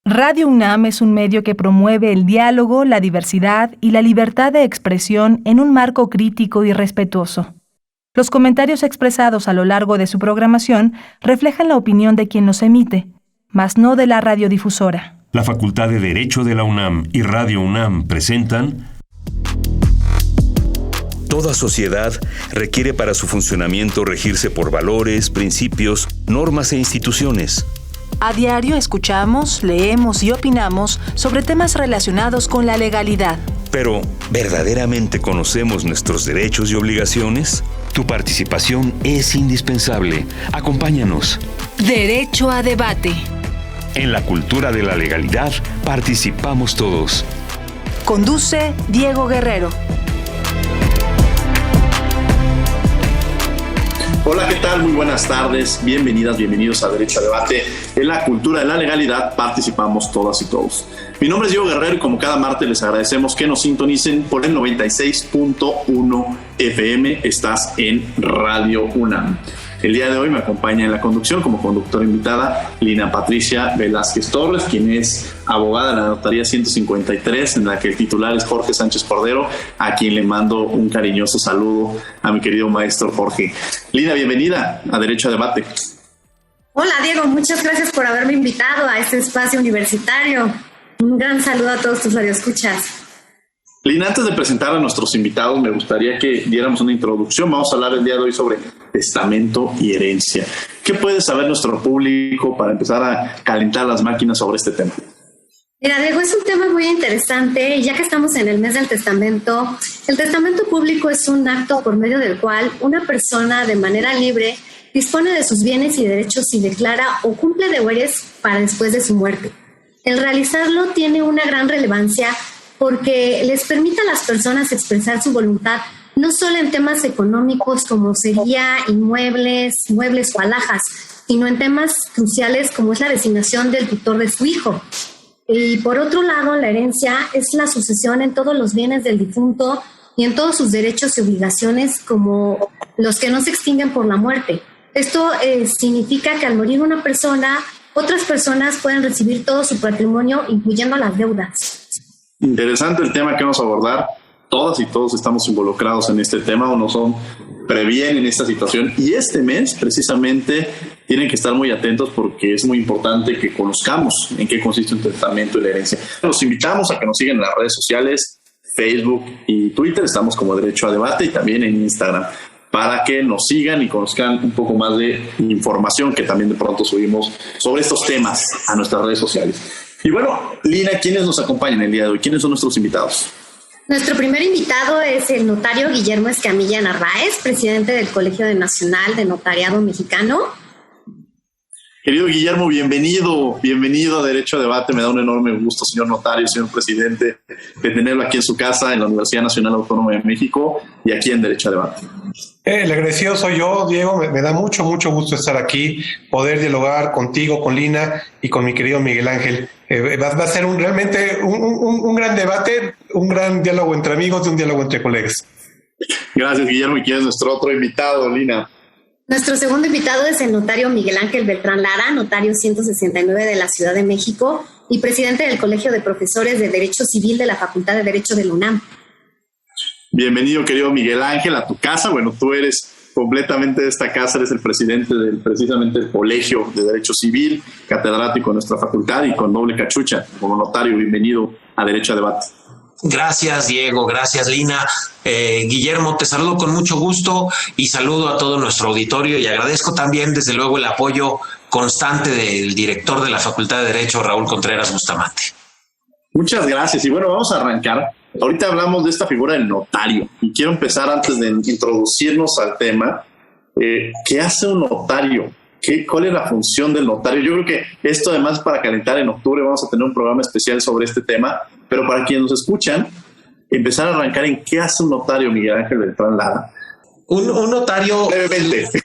Radio UNAM es un medio que promueve el diálogo, la diversidad y la libertad de expresión en un marco crítico y respetuoso. Los comentarios expresados a lo largo de su programación reflejan la opinión de quien los emite, mas no de la radiodifusora. La Facultad de Derecho de la UNAM y Radio UNAM presentan... Toda sociedad requiere para su funcionamiento regirse por valores, principios, normas e instituciones. A diario escuchamos, leemos y opinamos sobre temas relacionados con la legalidad. Pero, ¿verdaderamente conocemos nuestros derechos y obligaciones? Tu participación es indispensable. Acompáñanos. Derecho a debate. En la cultura de la legalidad participamos todos. Conduce Diego Guerrero. Hola, ¿qué tal? Muy buenas tardes. Bienvenidas, bienvenidos a Derecho a Debate. En la cultura de la legalidad participamos todas y todos. Mi nombre es Diego Guerrero y como cada martes les agradecemos que nos sintonicen por el 96.1 FM. Estás en Radio UNAM. El día de hoy me acompaña en la conducción como conductora invitada Lina Patricia Velázquez Torres, quien es abogada de la Notaría 153, en la que el titular es Jorge Sánchez Cordero, a quien le mando un cariñoso saludo a mi querido maestro Jorge. Lina, bienvenida a Derecho a Debate. Hola Diego, muchas gracias por haberme invitado a este espacio universitario. Un gran saludo a todos tus radioescuchas. Lina, antes de presentar a nuestros invitados, me gustaría que diéramos una introducción. Vamos a hablar el día de hoy sobre testamento y herencia. ¿Qué puede saber nuestro público para empezar a calentar las máquinas sobre este tema? Mira, Diego, es un tema muy interesante, ya que estamos en el mes del testamento. El testamento público es un acto por medio del cual una persona de manera libre dispone de sus bienes y derechos y declara o cumple deberes para después de su muerte. El realizarlo tiene una gran relevancia porque les permite a las personas expresar su voluntad no solo en temas económicos como sería inmuebles, muebles o alhajas, sino en temas cruciales como es la designación del tutor de su hijo. Y por otro lado, la herencia es la sucesión en todos los bienes del difunto y en todos sus derechos y obligaciones como los que no se extinguen por la muerte. Esto significa que al morir una persona, otras personas pueden recibir todo su patrimonio, incluyendo las deudas. Interesante el tema que vamos a abordar. Todas y todos estamos involucrados en este tema, unos previenen esta situación y este mes precisamente tienen que estar muy atentos porque es muy importante que conozcamos en qué consiste un testamento y la herencia. Los invitamos a que nos sigan en las redes sociales, Facebook y Twitter, estamos como Derecho a Debate, y también en Instagram, para que nos sigan y conozcan un poco más de información que también de pronto subimos sobre estos temas a nuestras redes sociales. Y bueno, Lina, ¿quiénes nos acompañan el día de hoy? ¿Quiénes son nuestros invitados? Nuestro primer invitado es el notario Guillermo Escamilla Narváez, presidente del Colegio Nacional de Notariado Mexicano. Querido Guillermo, bienvenido a Derecho a Debate. Me da un enorme gusto, señor notario, señor presidente, de tenerlo aquí en su casa, en la Universidad Nacional Autónoma de México y aquí en Derecho a Debate. El agradecido soy yo, Diego. Me da mucho gusto estar aquí, poder dialogar contigo, con Lina y con mi querido Miguel Ángel. Va a ser realmente un gran debate, un gran diálogo entre amigos y un diálogo entre colegas. Gracias, Guillermo. ¿Y quién es nuestro otro invitado, Lina? Nuestro segundo invitado es el notario Miguel Ángel Beltrán Lara, notario 169 de la Ciudad de México y presidente del Colegio de Profesores de Derecho Civil de la Facultad de Derecho de la UNAM. Bienvenido, querido Miguel Ángel, a tu casa. Bueno, tú eres completamente de esta casa, eres el presidente precisamente del Colegio de Derecho Civil, catedrático de nuestra facultad y con doble cachucha como notario. Bienvenido a Derecho a Debate. Gracias, Diego. Gracias, Lina. Guillermo, te saludo con mucho gusto y saludo a todo nuestro auditorio y agradezco también, desde luego, el apoyo constante del director de la Facultad de Derecho, Raúl Contreras Bustamante. Muchas gracias. Y bueno, vamos a arrancar. Ahorita hablamos de esta figura del notario y quiero empezar antes de introducirnos al tema. ¿Qué hace un notario? ¿Cuál es la función del notario? Yo creo que esto además para calentar en octubre vamos a tener un programa especial sobre este tema, pero para quienes nos escuchan, empezar a arrancar en qué hace un notario, Miguel Ángel Beltrán Lara. Un notario, brevemente.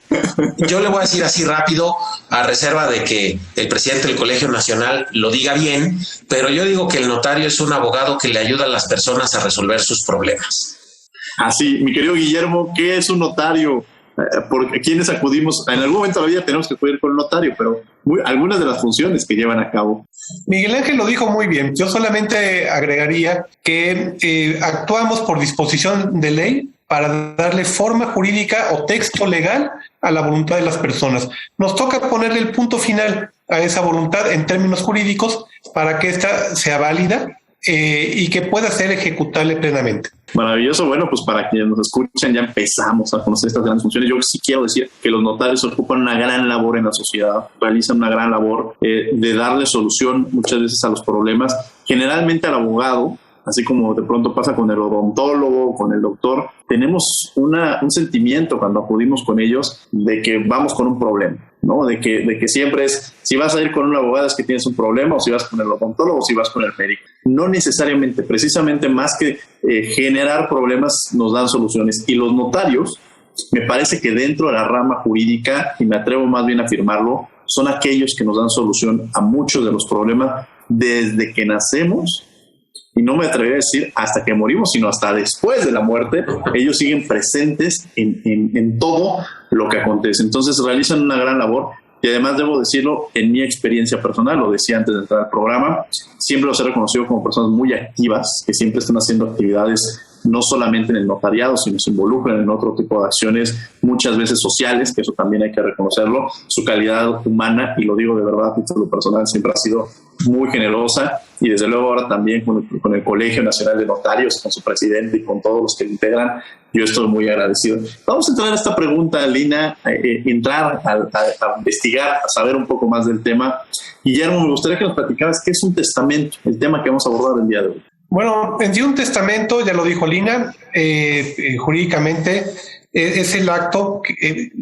Yo le voy a decir así rápido, a reserva de que el presidente del Colegio Nacional lo diga bien, pero yo digo que el notario es un abogado que le ayuda a las personas a resolver sus problemas. Así, mi querido Guillermo, ¿qué es un notario? porque quienes acudimos, en algún momento de la vida tenemos que acudir con el notario, pero algunas de las funciones que llevan a cabo. Miguel Ángel lo dijo muy bien. Yo solamente agregaría que actuamos por disposición de ley para darle forma jurídica o texto legal a la voluntad de las personas. Nos toca ponerle el punto final a esa voluntad en términos jurídicos para que ésta sea válida y que pueda ser ejecutable plenamente. Maravilloso. Bueno, pues para quienes nos escuchan, ya empezamos a conocer estas grandes funciones. Yo sí quiero decir que los notarios ocupan una gran labor en la sociedad, realizan una gran labor de darle solución muchas veces a los problemas. Generalmente al abogado, así como de pronto pasa con el odontólogo, con el doctor, tenemos un sentimiento cuando acudimos con ellos de que vamos con un problema, ¿no? De que siempre es, si vas a ir con un abogado es que tienes un problema, o si vas con el odontólogo, o si vas con el médico. No necesariamente, precisamente más que generar problemas nos dan soluciones. Y los notarios, me parece que dentro de la rama jurídica, y me atrevo más bien a afirmarlo, son aquellos que nos dan solución a muchos de los problemas desde que nacemos. Y no me atrevería a decir hasta que morimos, sino hasta después de la muerte. Ellos siguen presentes en todo lo que acontece. Entonces realizan una gran labor. Y además debo decirlo, en mi experiencia personal, lo decía antes de entrar al programa, siempre los he reconocido como personas muy activas, que siempre están haciendo actividades no solamente en el notariado, sino se involucran en otro tipo de acciones, muchas veces sociales, que eso también hay que reconocerlo. Su calidad humana, y lo digo de verdad, y lo personal, siempre ha sido muy generosa, y desde luego ahora también con el Colegio Nacional de Notarios, con su presidente y con todos los que lo integran, yo estoy muy agradecido. Vamos a entrar a esta pregunta, Lina, entrar a investigar, a saber un poco más del tema. Guillermo, me gustaría que nos platicaras qué es un testamento, el tema que vamos a abordar el día de hoy. Bueno, en sí un testamento, ya lo dijo Lina, jurídicamente es el acto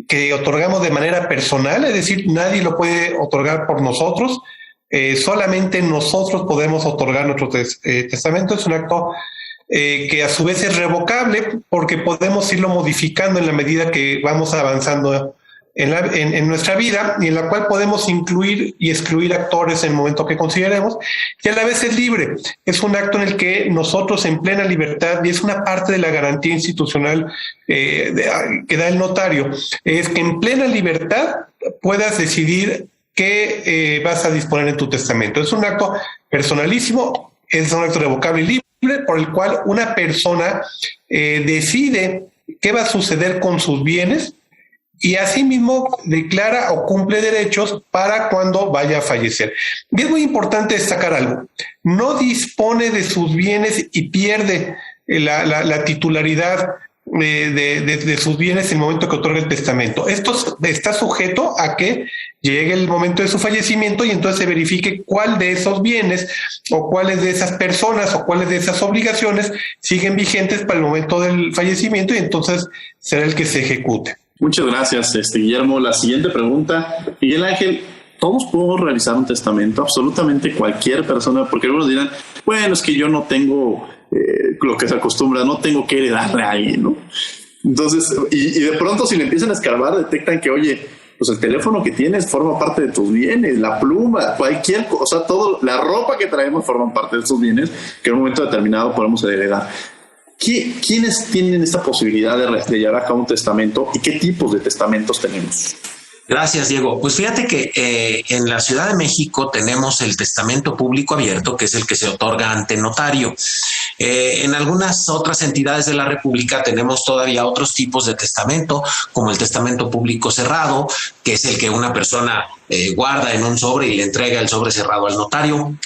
que otorgamos de manera personal, es decir, nadie lo puede otorgar por nosotros, solamente nosotros podemos otorgar nuestro testamento. Es un acto que a su vez es revocable porque podemos irlo modificando en la medida que vamos avanzando en nuestra vida, y en la cual podemos incluir y excluir actores en el momento que consideremos, y a la vez es libre. Es un acto en el que nosotros en plena libertad, y es una parte de la garantía institucional que da el notario, es que en plena libertad puedas decidir qué vas a disponer en tu testamento. Es un acto personalísimo, es un acto revocable y libre por el cual una persona decide qué va a suceder con sus bienes, y asimismo declara o cumple derechos para cuando vaya a fallecer. Y es muy importante destacar algo: no dispone de sus bienes y pierde la titularidad de sus bienes en el momento que otorga el testamento. Esto está sujeto a que llegue el momento de su fallecimiento y entonces se verifique cuál de esos bienes o cuáles de esas personas o cuáles de esas obligaciones siguen vigentes para el momento del fallecimiento, y entonces será el que se ejecute. Muchas gracias, Guillermo. La siguiente pregunta, Miguel Ángel, ¿todos podemos realizar un testamento? Absolutamente cualquier persona, porque algunos dirán, bueno, es que yo no tengo lo que se acostumbra, no tengo que heredarle a alguien, ¿no? Entonces, y de pronto si le empiezan a escarbar, detectan que, oye, pues el teléfono que tienes forma parte de tus bienes, la pluma, cualquier cosa, todo, la ropa que traemos forman parte de tus bienes, que en un momento determinado podemos heredar. ¿Quiénes tienen esta posibilidad de llevar a cabo un testamento y qué tipos de testamentos tenemos? Gracias, Diego. Pues fíjate que en la Ciudad de México tenemos el testamento público abierto, que es el que se otorga ante notario. En algunas otras entidades de la República tenemos todavía otros tipos de testamento, como el testamento público cerrado, que es el que una persona guarda en un sobre y le entrega el sobre cerrado al notario,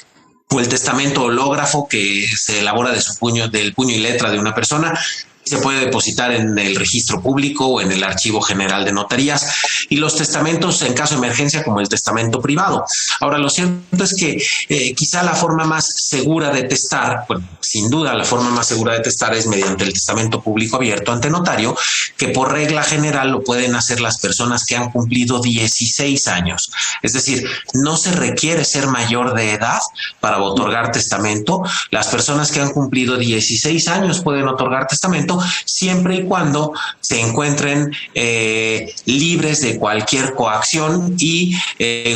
o el testamento hológrafo, que se elabora del puño y letra de una persona. Se puede depositar en el registro público o en el archivo general de notarías, y los testamentos en caso de emergencia como el testamento privado. Ahora, lo cierto es que quizá la forma más segura de testar, bueno, sin duda la forma más segura de testar es mediante el testamento público abierto ante notario, que por regla general lo pueden hacer las personas que han cumplido 16 años. Es decir, no se requiere ser mayor de edad para otorgar testamento. Las personas que han cumplido 16 años pueden otorgar testamento, testamento, siempre y cuando se encuentren libres de cualquier coacción y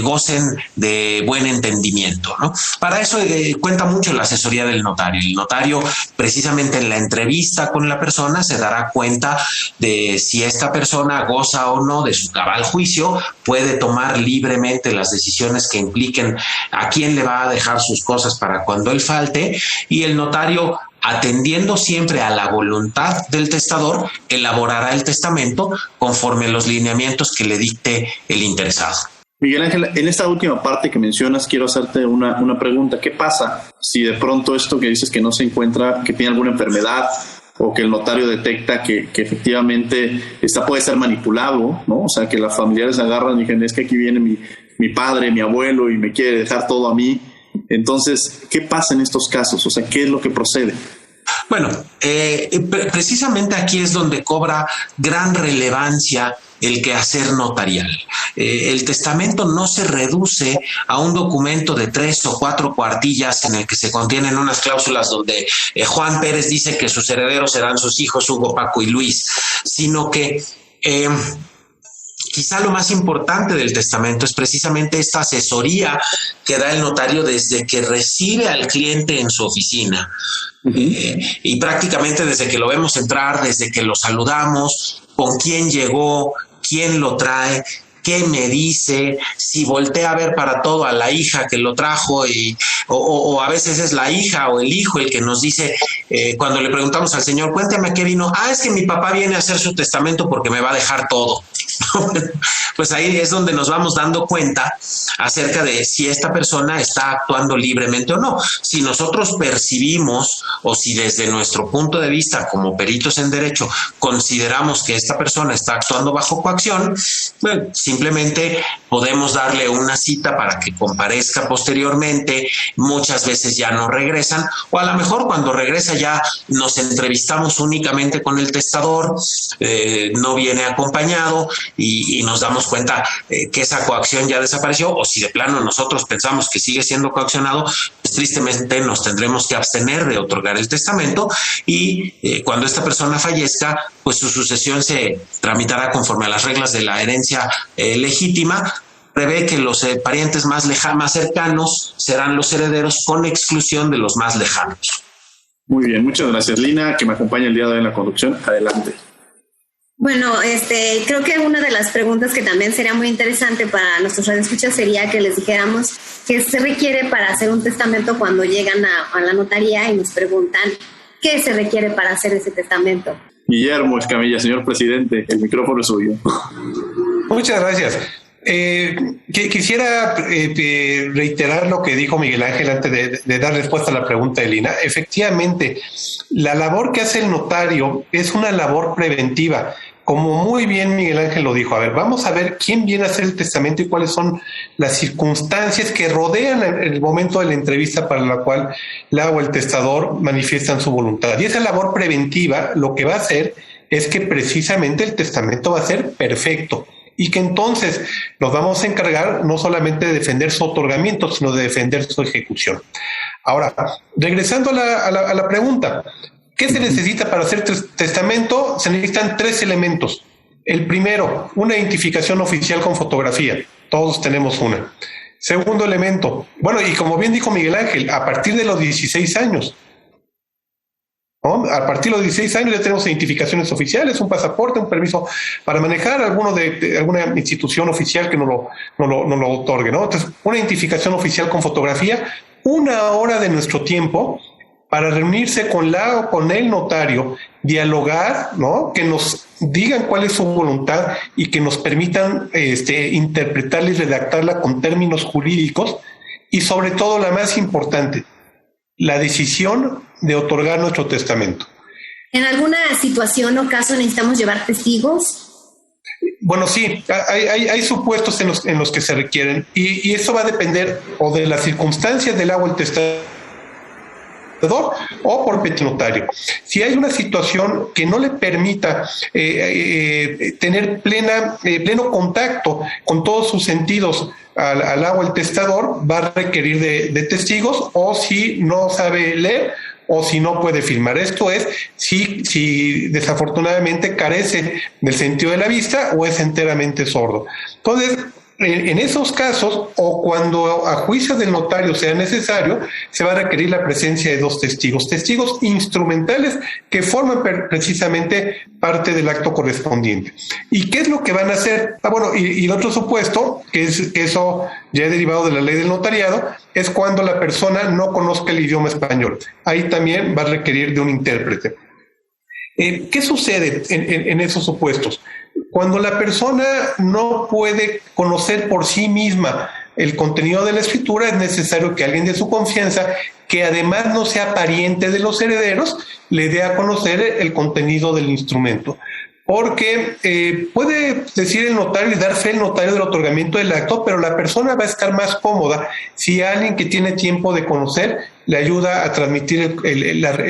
gocen de buen entendimiento, ¿no? Para eso cuenta mucho la asesoría del notario. El notario, precisamente en la entrevista con la persona, se dará cuenta de si esta persona goza o no de su cabal juicio, puede tomar libremente las decisiones que impliquen a quién le va a dejar sus cosas para cuando él falte, y el notario, atendiendo siempre a la voluntad del testador, elaborará el testamento conforme a los lineamientos que le dicte el interesado. Miguel Ángel, en esta última parte que mencionas, quiero hacerte una pregunta. ¿Qué pasa si de pronto esto que dices que no se encuentra, que tiene alguna enfermedad, o que el notario detecta que efectivamente puede ser manipulado, ¿no? O sea, que los familiares agarran y dicen, es que aquí viene mi padre, mi abuelo, y me quiere dejar todo a mí? Entonces, ¿qué pasa en estos casos? O sea, ¿qué es lo que procede? Bueno, precisamente aquí es donde cobra gran relevancia el quehacer notarial. El testamento no se reduce a un documento de 3 o 4 cuartillas en el que se contienen unas cláusulas donde Juan Pérez dice que sus herederos serán sus hijos Hugo, Paco y Luis, sino que quizá lo más importante del testamento es precisamente esta asesoría que da el notario desde que recibe al cliente en su oficina. Y prácticamente desde que lo vemos entrar, desde que lo saludamos, con quién llegó, quién lo trae, qué me dice, si voltea a ver para todo a la hija que lo trajo, o a veces es la hija o el hijo el que nos dice, cuando le preguntamos al señor, cuéntame qué vino, es que mi papá viene a hacer su testamento porque me va a dejar todo. Pues ahí es donde nos vamos dando cuenta acerca de si esta persona está actuando libremente o no. Si nosotros percibimos, o si desde nuestro punto de vista como peritos en derecho consideramos que esta persona está actuando bajo coacción, bueno, simplemente podemos darle una cita para que comparezca posteriormente. Muchas veces ya no regresan, o a lo mejor cuando regresa ya nos entrevistamos únicamente con el testador, no viene acompañado, y nos damos cuenta que esa coacción ya desapareció, o si de plano nosotros pensamos que sigue siendo coaccionado, pues tristemente nos tendremos que abstener de otorgar el testamento, y cuando esta persona fallezca, pues su sucesión se tramitará conforme a las reglas de la herencia legítima. Prevé que los parientes más cercanos serán los herederos, con exclusión de los más lejanos. Muy bien, muchas gracias, Lina, que me acompaña el día de hoy en la conducción. Adelante. Bueno, creo que una de las preguntas que también sería muy interesante para nuestros radioescuchas sería que les dijéramos qué se requiere para hacer un testamento cuando llegan a la notaría y nos preguntan qué se requiere para hacer ese testamento. Guillermo Escamilla, señor presidente, el micrófono es suyo. Muchas gracias. Quisiera reiterar lo que dijo Miguel Ángel antes de dar respuesta a la pregunta de Lina. Efectivamente, la labor que hace el notario es una labor preventiva. Como muy bien Miguel Ángel lo dijo, vamos a ver quién viene a hacer el testamento y cuáles son las circunstancias que rodean el momento de la entrevista para la cual la o el testador manifiestan su voluntad. Y esa labor preventiva lo que va a hacer es que precisamente el testamento va a ser perfecto, y que entonces nos vamos a encargar no solamente de defender su otorgamiento, sino de defender su ejecución. Ahora, regresando a la pregunta, ¿qué se necesita para hacer testamento? Se necesitan 3 elementos. El primero, una identificación oficial con fotografía. Todos tenemos una. Segundo elemento, bueno, y como bien dijo Miguel Ángel, a partir de los 16 años, ¿no? A partir de los 16 años ya tenemos identificaciones oficiales, un pasaporte, un permiso para manejar, alguno de alguna institución oficial que nos lo otorgue, ¿no? Entonces, una identificación oficial con fotografía, 1 hora de nuestro tiempo para reunirse con la o con el notario, dialogar, ¿no? Que nos digan cuál es su voluntad y que nos permitan interpretarla y redactarla con términos jurídicos, y sobre todo, la más importante, la decisión de otorgar nuestro testamento. ¿En alguna situación o caso necesitamos llevar testigos? Bueno, sí, hay supuestos en los que se requieren, y eso va a depender o de las circunstancias del el testador o por petinotario. Si hay una situación que no le permita tener pleno contacto con todos sus sentidos al el testador, va a requerir de testigos, o si no sabe leer, o si no puede firmar. Esto es si desafortunadamente carece del sentido de la vista o es enteramente sordo. Entonces, en esos casos, o cuando a juicio del notario sea necesario, se va a requerir la presencia de 2 testigos instrumentales que forman precisamente parte del acto correspondiente. ¿Y qué es lo que van a hacer? Y el otro supuesto, que eso ya es derivado de la ley del notariado, es cuando la persona no conozca el idioma español. Ahí también va a requerir de un intérprete. ¿Qué sucede en esos supuestos? Cuando la persona no puede conocer por sí misma el contenido de la escritura, es necesario que alguien de su confianza, que además no sea pariente de los herederos, le dé a conocer el contenido del instrumento. Porque puede decir el notario y dar fe el notario del otorgamiento del acto, pero la persona va a estar más cómoda si alguien que tiene tiempo de conocer le ayuda a transmitir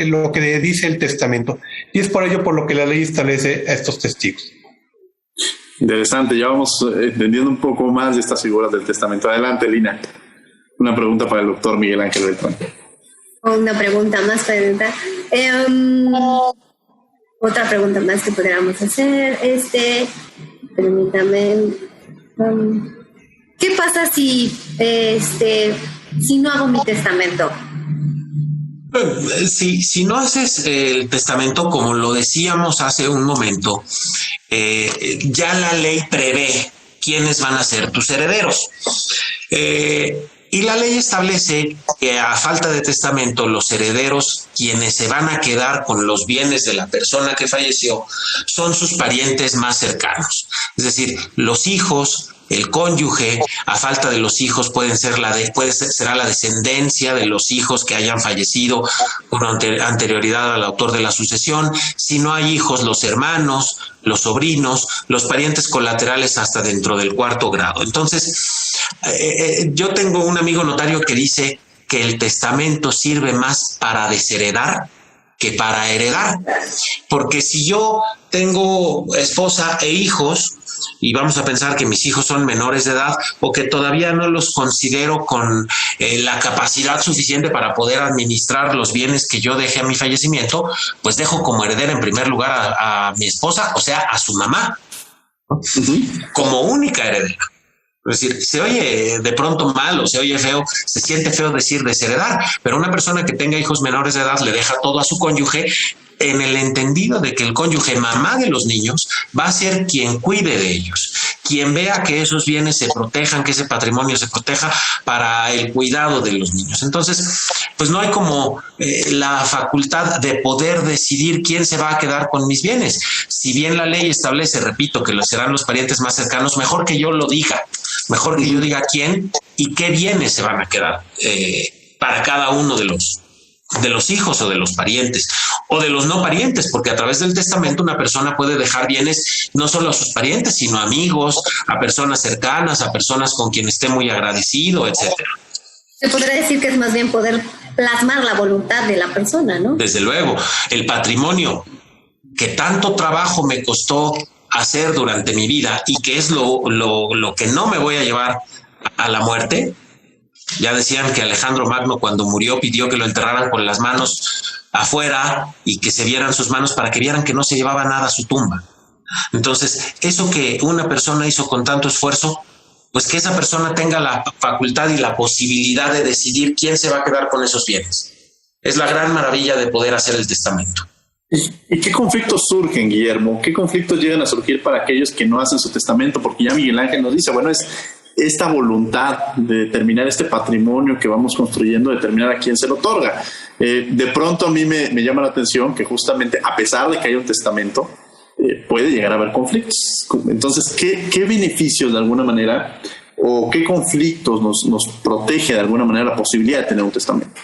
lo que dice el testamento. Y es por ello por lo que la ley establece a estos testigos. Interesante, ya vamos entendiendo un poco más de estas figuras del testamento. Adelante, Lina. Una pregunta para el doctor Miguel Ángel Beltrán. Una pregunta más, pregunta. Otra pregunta más que podríamos hacer. Permítame. ¿Qué pasa si no hago mi testamento? Si no haces el testamento, como lo decíamos hace un momento, ya la ley prevé quiénes van a ser tus herederos. Y la ley establece que a falta de testamento, los herederos, quienes se van a quedar con los bienes de la persona que falleció, son sus parientes más cercanos. Es decir, los hijos, el cónyuge, a falta de los hijos será la descendencia de los hijos que hayan fallecido con anterioridad al autor de la sucesión. Si no hay hijos, los hermanos, los sobrinos, los parientes colaterales hasta dentro del 4º grado. Entonces, yo tengo un amigo notario que dice que el testamento sirve más para desheredar que para heredar, porque si yo tengo esposa e hijos, y vamos a pensar que mis hijos son menores de edad o que todavía no los considero con la capacidad suficiente para poder administrar los bienes que yo dejé a mi fallecimiento, pues dejo como heredera en primer lugar a mi esposa, o sea, a su mamá, ¿no? Como única heredera. Es decir, se oye de pronto mal o se oye feo, se siente feo decir desheredar, pero una persona que tenga hijos menores de edad le deja todo a su cónyuge, en el entendido de que el cónyuge, mamá de los niños, va a ser quien cuide de ellos, quien vea que esos bienes se protejan, que ese patrimonio se proteja para el cuidado de los niños. Entonces, pues no hay como la facultad de poder decidir quién se va a quedar con mis bienes. Si bien la ley establece, repito, que serán los parientes más cercanos, mejor que yo lo diga, mejor que yo diga quién y qué bienes se van a quedar para cada uno de los hijos o de los parientes o de los no parientes, porque a través del testamento una persona puede dejar bienes no solo a sus parientes, sino a amigos, a personas cercanas, a personas con quien esté muy agradecido, etcétera. Se podría decir que es más bien poder plasmar la voluntad de la persona, ¿no? Desde luego, el patrimonio que tanto trabajo me costó hacer durante mi vida y que es lo que no me voy a llevar a la muerte. Ya decían que Alejandro Magno, cuando murió, pidió que lo enterraran con las manos afuera y que se vieran sus manos para que vieran que no se llevaba nada a su tumba. Entonces, eso que una persona hizo con tanto esfuerzo, pues que esa persona tenga la facultad y la posibilidad de decidir quién se va a quedar con esos bienes. Es la gran maravilla de poder hacer el testamento. ¿Y qué conflictos surgen, Guillermo? ¿Qué conflictos llegan a surgir para aquellos que no hacen su testamento? Porque ya Miguel Ángel nos dice, bueno, es esta voluntad de determinar este patrimonio que vamos construyendo, determinar a quién se lo otorga. De pronto a mí me llama la atención que justamente a pesar de que haya un testamento, puede llegar a haber conflictos. Entonces, ¿qué beneficios de alguna manera o qué conflictos nos protege de alguna manera la posibilidad de tener un testamento?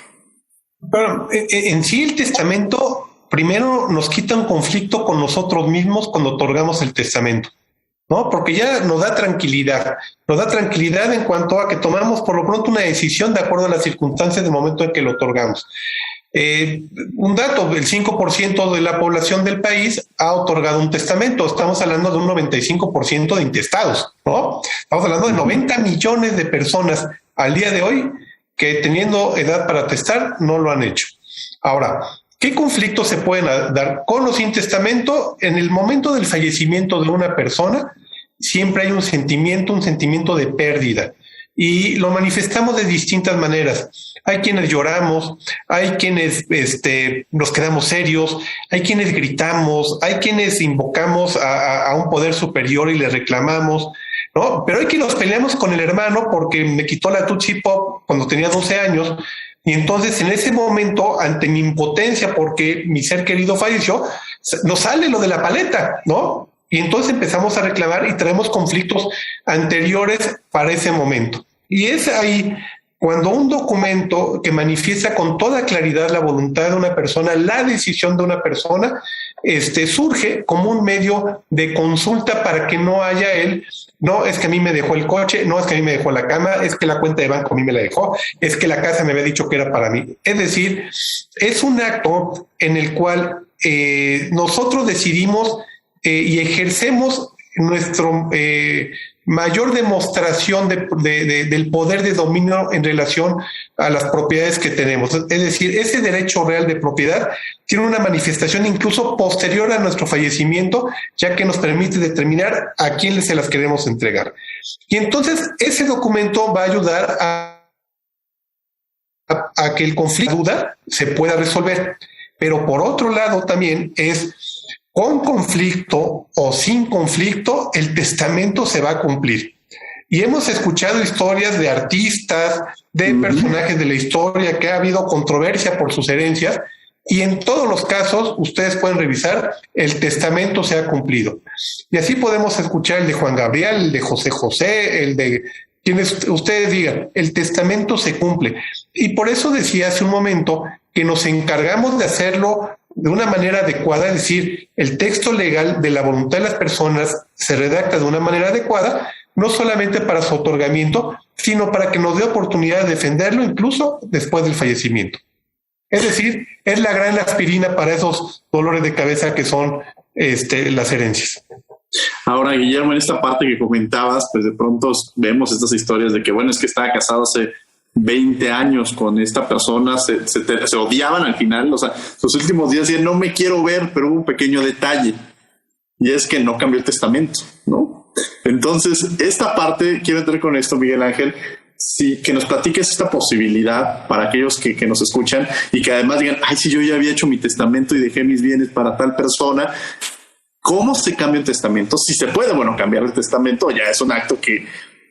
Bueno, en sí el testamento primero nos quita un conflicto con nosotros mismos cuando otorgamos el testamento, ¿no? Porque ya nos da tranquilidad en cuanto a que tomamos por lo pronto una decisión de acuerdo a las circunstancias del momento en que lo otorgamos. Un dato, el 5% de la población del país ha otorgado un testamento. Estamos hablando de un 95% de intestados, ¿no? Estamos hablando de 90 millones de personas al día de hoy que teniendo edad para testar no lo han hecho. Ahora, ¿qué conflictos se pueden dar con o sin testamento? En el momento del fallecimiento de una persona, siempre hay un sentimiento de pérdida. Y lo manifestamos de distintas maneras. Hay quienes lloramos, hay quienes nos quedamos serios, hay quienes gritamos, hay quienes invocamos a un poder superior y le reclamamos, ¿no? Pero hay quienes nos peleamos con el hermano porque me quitó la Tootsie Pop cuando tenía 12 años. Y entonces en ese momento, ante mi impotencia porque mi ser querido falleció, nos sale lo de la paleta, ¿no? Y entonces empezamos a reclamar y traemos conflictos anteriores para ese momento. Y es ahí cuando un documento que manifiesta con toda claridad la voluntad de una persona, la decisión de una persona, surge como un medio de consulta para que no haya no, es que a mí me dejó el coche, no, es que a mí me dejó la cama, es que la cuenta de banco a mí me la dejó, es que la casa me había dicho que era para mí. Es decir, es un acto en el cual nosotros decidimos y ejercemos nuestro mayor demostración del poder de dominio en relación a las propiedades que tenemos. Es decir, ese derecho real de propiedad tiene una manifestación incluso posterior a nuestro fallecimiento, ya que nos permite determinar a quién se las queremos entregar. Y entonces ese documento va a ayudar a que el conflicto de duda se pueda resolver. Pero por otro lado también con conflicto o sin conflicto, el testamento se va a cumplir. Y hemos escuchado historias de artistas, de personajes de la historia, que ha habido controversia por sus herencias, y en todos los casos, ustedes pueden revisar, el testamento se ha cumplido. Y así podemos escuchar el de Juan Gabriel, el de José José, el de quienes ustedes digan, el testamento se cumple. Y por eso decía hace un momento que nos encargamos de hacerlo de una manera adecuada, es decir, el texto legal de la voluntad de las personas se redacta de una manera adecuada, no solamente para su otorgamiento, sino para que nos dé oportunidad de defenderlo incluso después del fallecimiento. Es decir, es la gran aspirina para esos dolores de cabeza que son las herencias. Ahora, Guillermo, en esta parte que comentabas, pues de pronto vemos estas historias de que, bueno, es que estaba casado hace 20 años con esta persona, se odiaban al final, o sea, sus últimos días decían, no me quiero ver, pero hubo un pequeño detalle, y es que no cambió el testamento, ¿no? Entonces, esta parte, quiero entrar con esto, Miguel Ángel, sí, que nos platiques esta posibilidad para aquellos que nos escuchan y que además digan, ay, si yo ya había hecho mi testamento y dejé mis bienes para tal persona. ¿Cómo se cambia el testamento? Si se puede, bueno, cambiar el testamento ya es un acto que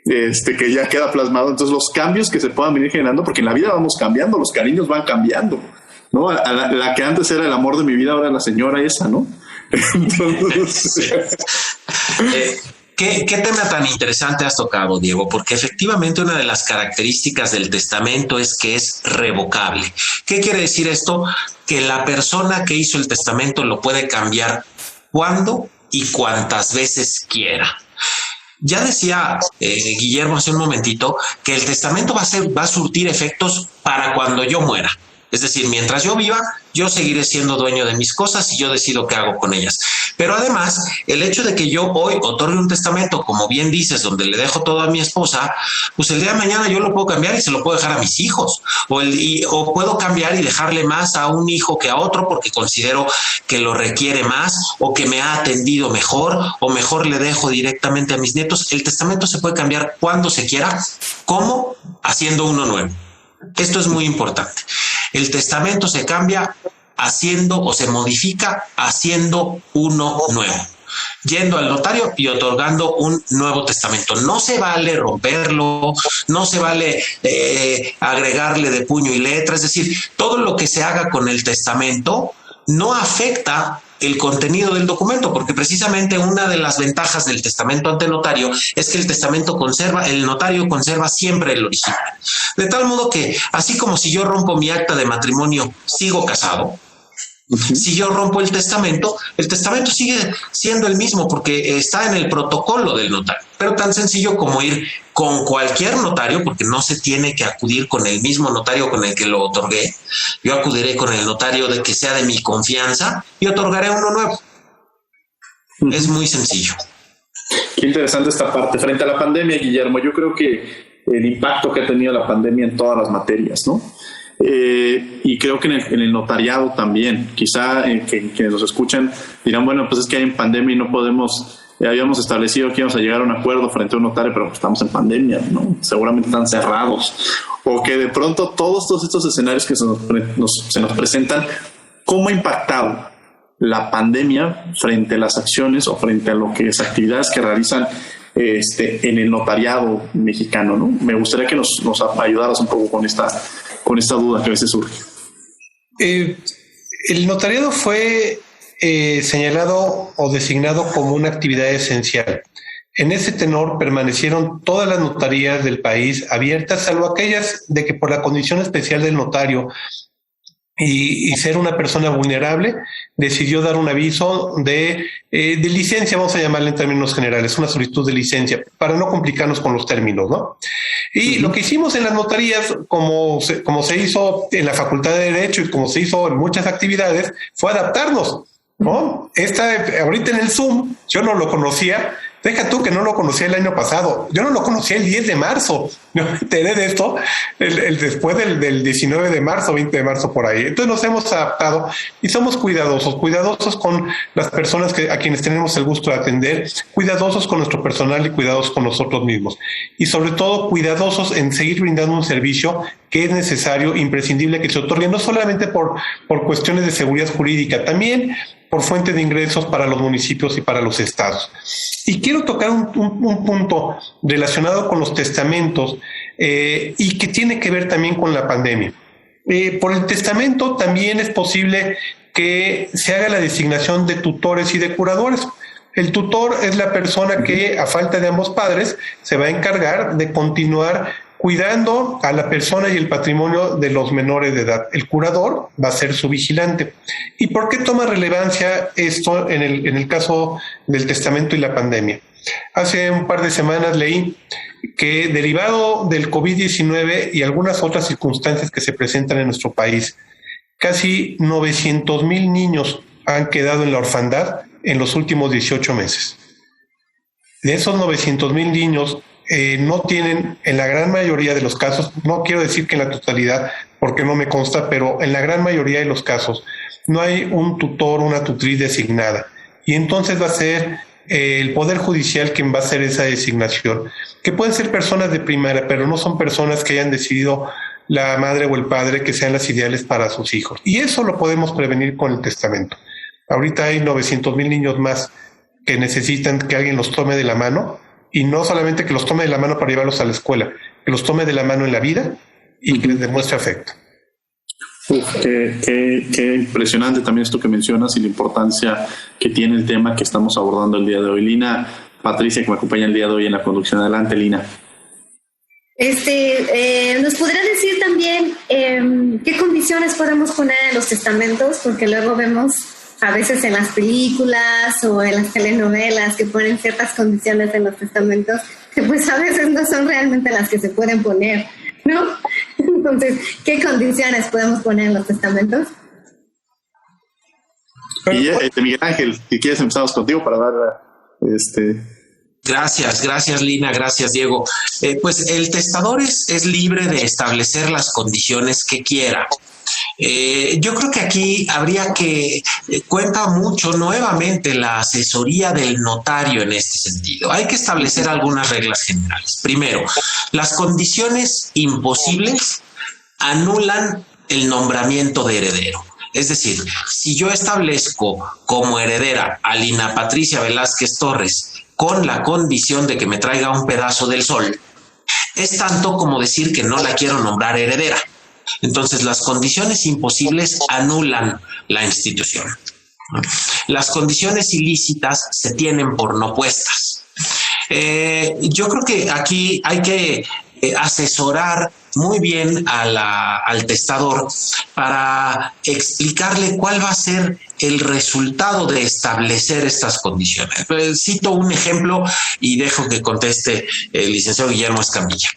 ya queda plasmado. Entonces, los cambios que se puedan venir generando, porque en la vida vamos cambiando, los cariños van cambiando, ¿no? La que antes era el amor de mi vida, ahora la señora esa, ¿no? Entonces... ¿Qué tema tan interesante has tocado, Diego? Porque efectivamente una de las características del testamento es que es revocable. ¿Qué quiere decir esto? Que la persona que hizo el testamento lo puede cambiar cuando y cuantas veces quiera. Ya decía Guillermo hace un momentito que el testamento va a surtir efectos para cuando yo muera. Es decir, mientras yo viva, yo seguiré siendo dueño de mis cosas y yo decido qué hago con ellas. Pero además, el hecho de que yo hoy otorgue un testamento, como bien dices, donde le dejo todo a mi esposa, pues el día de mañana yo lo puedo cambiar y se lo puedo dejar a mis hijos. O puedo cambiar y dejarle más a un hijo que a otro porque considero que lo requiere más o que me ha atendido mejor, o mejor le dejo directamente a mis nietos. El testamento se puede cambiar cuando se quiera. ¿Cómo? Haciendo uno nuevo. Esto es muy importante. El testamento se cambia haciendo o se modifica haciendo uno nuevo, yendo al notario y otorgando un nuevo testamento. No se vale romperlo, no se vale agregarle de puño y letra. Es decir, todo lo que se haga con el testamento no afecta el contenido del documento, porque precisamente una de las ventajas del testamento ante notario es que el notario conserva siempre el original. De tal modo que, así como si yo rompo mi acta de matrimonio, sigo casado. Si yo rompo el testamento sigue siendo el mismo porque está en el protocolo del notario. Pero tan sencillo como ir con cualquier notario, porque no se tiene que acudir con el mismo notario con el que lo otorgué. Yo acudiré con el notario de que sea de mi confianza y otorgaré uno nuevo. Es muy sencillo. Qué interesante esta parte. Frente a la pandemia, Guillermo, yo creo que el impacto que ha tenido la pandemia en todas las materias, ¿no? y creo que en el notariado también. Quizá quienes nos escuchan dirán, bueno, pues es que hay en pandemia y no podemos, habíamos establecido que íbamos a llegar a un acuerdo frente a un notario, pero pues estamos en pandemia, ¿no? Seguramente están cerrados. O que de pronto todos estos escenarios que se nos presentan, ¿cómo ha impactado la pandemia frente a las acciones o frente a lo que es actividades que realizan en el notariado mexicano, ¿no? Me gustaría que nos ayudaras un poco con esta duda que a veces surge. El notariado fue señalado o designado como una actividad esencial. En ese tenor permanecieron todas las notarías del país abiertas, salvo aquellas de que por la condición especial del notario y ser una persona vulnerable, decidió dar un aviso de licencia, vamos a llamarle en términos generales, una solicitud de licencia, para no complicarnos con los términos, ¿no? Y lo que hicimos en las notarías, como se hizo en la Facultad de Derecho y como se hizo en muchas actividades, fue adaptarnos, ¿no? Ahorita en el Zoom, yo no lo conocía. Deja tú que no lo conocía el año pasado. Yo no lo conocía el 10 de marzo. Yo me enteré de esto después del 19 de marzo, 20 de marzo, por ahí. Entonces nos hemos adaptado y somos cuidadosos con las personas a quienes tenemos el gusto de atender, cuidadosos con nuestro personal y cuidadosos con nosotros mismos. Y sobre todo cuidadosos en seguir brindando un servicio que es necesario, imprescindible que se otorgue, no solamente por cuestiones de seguridad jurídica, también por fuente de ingresos para los municipios y para los estados. Y quiero tocar un punto relacionado con los testamentos y que tiene que ver también con la pandemia. Por el testamento también es posible que se haga la designación de tutores y de curadores. El tutor es la persona que, a falta de ambos padres, se va a encargar de continuar cuidando a la persona y el patrimonio de los menores de edad. El curador va a ser su vigilante. ¿Y por qué toma relevancia esto en el caso del testamento y la pandemia? Hace un par de semanas leí que, derivado del COVID-19 y algunas otras circunstancias que se presentan en nuestro país, casi 900,000 niños han quedado en la orfandad en los últimos 18 meses. De esos 900,000 niños, no tienen, en la gran mayoría de los casos, no quiero decir que en la totalidad, porque no me consta, pero en la gran mayoría de los casos no hay un tutor o una tutriz designada. Y entonces va a ser el Poder Judicial quien va a hacer esa designación, que pueden ser personas de primaria, pero no son personas que hayan decidido la madre o el padre que sean las ideales para sus hijos. Y eso lo podemos prevenir con el testamento. Ahorita hay 900,000 niños más que necesitan que alguien los tome de la mano. Y no solamente que los tome de la mano para llevarlos a la escuela, que los tome de la mano en la vida y que les demuestre afecto. Qué impresionante también esto que mencionas y la importancia que tiene el tema que estamos abordando el día de hoy. Lina, Patricia, que me acompaña el día de hoy en la conducción. Adelante, Lina. ¿Nos podrá decir también qué condiciones podemos poner en los testamentos? Porque luego vemos a veces en las películas o en las telenovelas que ponen ciertas condiciones en los testamentos que pues a veces no son realmente las que se pueden poner, ¿no? Entonces, ¿qué condiciones podemos poner en los testamentos? Y Miguel Ángel, si quieres empezamos contigo para dar Gracias Lina, gracias Diego. Pues el testador es libre de establecer las condiciones que quiera. Yo creo que aquí habría que cuenta mucho nuevamente la asesoría del notario en este sentido. Hay que establecer algunas reglas generales. Primero, las condiciones imposibles anulan el nombramiento de heredero. Es decir, si yo establezco como heredera a Lina Patricia Velázquez Torres con la condición de que me traiga un pedazo del sol, es tanto como decir que no la quiero nombrar heredera. Entonces, las condiciones imposibles anulan la institución. Las condiciones ilícitas se tienen por no puestas. Yo creo que aquí hay que asesorar muy bien al testador para explicarle cuál va a ser el resultado de establecer estas condiciones. Cito un ejemplo y dejo que conteste el licenciado Guillermo Escamilla.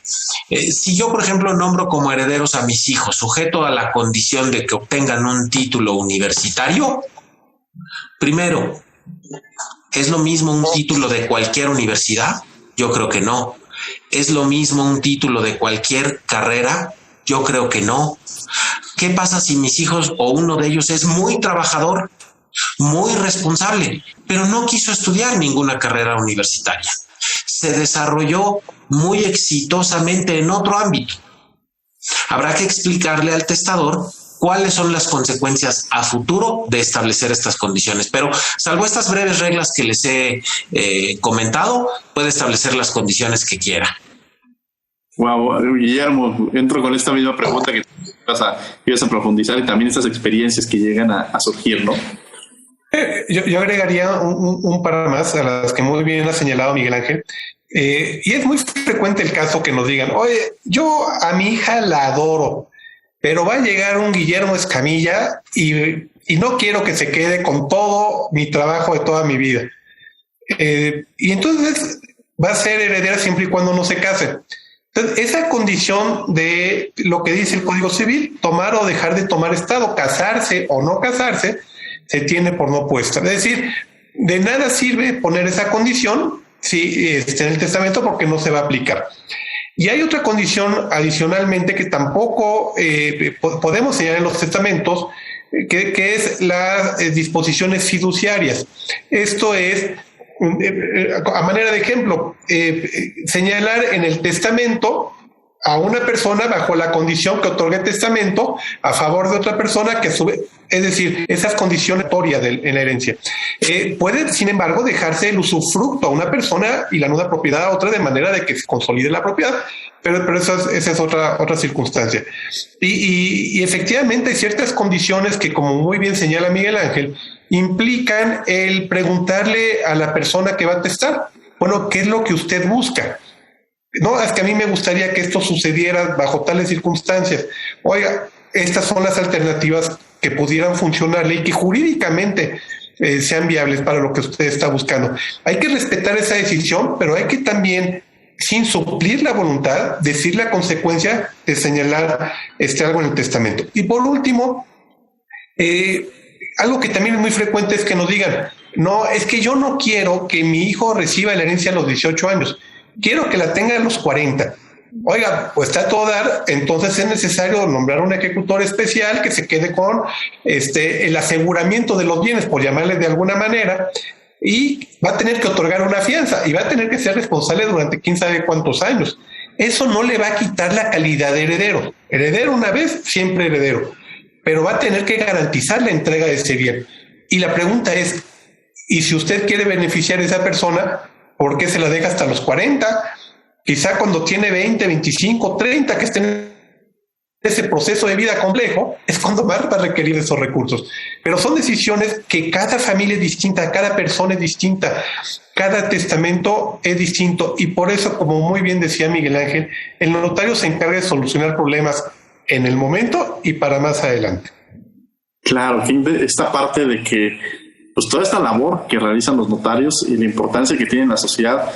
Si yo, por ejemplo, nombro como herederos a mis hijos, sujeto a la condición de que obtengan un título universitario, primero, ¿es lo mismo un título de cualquier universidad? Yo creo que no. ¿Es lo mismo un título de cualquier carrera? Yo creo que no. ¿Qué pasa si mis hijos o uno de ellos es muy trabajador, muy responsable, pero no quiso estudiar ninguna carrera universitaria? Se desarrolló muy exitosamente en otro ámbito. Habrá que explicarle al testador cuáles son las consecuencias a futuro de establecer estas condiciones. Pero salvo estas breves reglas que les he comentado, puede establecer las condiciones que quiera. Wow, Guillermo, entro con esta misma pregunta que ibas a profundizar y también estas experiencias que llegan a surgir, ¿no? Yo agregaría un par más a las que muy bien ha señalado Miguel Ángel. Y es muy frecuente el caso que nos digan, oye, yo a mi hija la adoro, pero va a llegar un Guillermo Escamilla y no quiero que se quede con todo mi trabajo de toda mi vida. Y entonces va a ser heredera siempre y cuando no se case. Entonces, esa condición de lo que dice el Código Civil, tomar o dejar de tomar estado, casarse o no casarse, se tiene por no puesta. Es decir, de nada sirve poner esa condición si está en el testamento porque no se va a aplicar. Y hay otra condición adicionalmente que tampoco podemos señalar en los testamentos, que es las disposiciones fiduciarias. Esto es, a manera de ejemplo, señalar en el testamento a una persona bajo la condición que otorga el testamento a favor de otra persona que a su vez, es decir, esas condiciones en la herencia. Puede, sin embargo, dejarse el usufructo a una persona y la nuda propiedad a otra de manera de que se consolide la propiedad, pero esa es otra circunstancia. Y efectivamente hay ciertas condiciones que, como muy bien señala Miguel Ángel, implican el preguntarle a la persona que va a testar, bueno, ¿qué es lo que usted busca? No, es que a mí me gustaría que esto sucediera bajo tales circunstancias. Oiga, estas son las alternativas que pudieran funcionarle y que jurídicamente sean viables para lo que usted está buscando. Hay que respetar esa decisión, pero hay que también, sin suplir la voluntad, decir la consecuencia de señalar algo en el testamento. Y por último, algo que también es muy frecuente es que nos digan, no, es que yo no quiero que mi hijo reciba la herencia a los 18 años. Quiero que la tenga a los 40. Oiga, pues está a todo dar, entonces es necesario nombrar un ejecutor especial que se quede con el aseguramiento de los bienes, por llamarle de alguna manera, y va a tener que otorgar una fianza y va a tener que ser responsable durante quién sabe cuántos años. Eso no le va a quitar la calidad de heredero. Heredero una vez, siempre heredero, pero va a tener que garantizar la entrega de ese bien. Y la pregunta es, ¿y si usted quiere beneficiar a esa persona, por qué se la deja hasta los 40? Quizá cuando tiene 20, 25, 30, que esté en ese proceso de vida complejo, es cuando más va a requerir esos recursos. Pero son decisiones que cada familia es distinta, cada persona es distinta, cada testamento es distinto. Y por eso, como muy bien decía Miguel Ángel, el notario se encarga de solucionar problemas en el momento y para más adelante. Claro, esta parte de que pues toda esta labor que realizan los notarios y la importancia que tiene en la sociedad